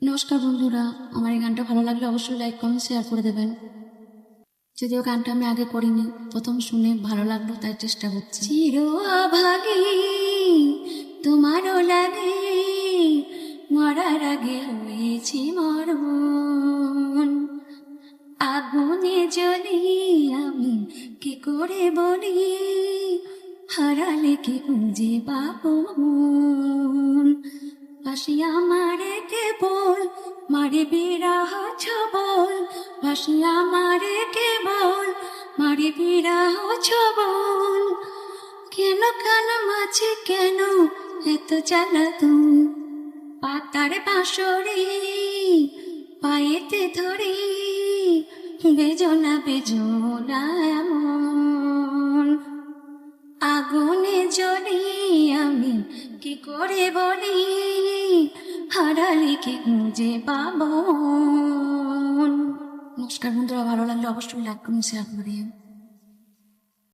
নমস্কার বন্ধুরা, আমার এই গানটা ভালো লাগলে অবশ্যই লাইক কমেন্ট শেয়ার করে দেবেন। যদিও গানটা আমি আগে করিনি, প্রথম শুনে ভালো লাগলো তাই চেষ্টা করছি। চির অভাগী তোমারও লাগে, মরার আগে হয়েছি মরণ। আগুনে জ্বলি আমি কি করে বলি, হারালে কি খুঁজে পাবো মন। ভাসিয়া মারে কেবল মারে বিরাহ ছবল, ভাসিয়া মারে কেবল মারে বিরাহ ছবল। কেন কেন মাঝে কেন এত জ্বালাতন, পাতার বাঁশরে পায়েতে ধরে বেজনা বেজনা এমন। আগুনে জ্বলি আমি কি করে বলি, হারালে কি খুঁজে পাবো। নমস্কার বন্ধুরা, ভালো লাগলে অবশ্যই লাইক করুন, শেয়ার করে দিন।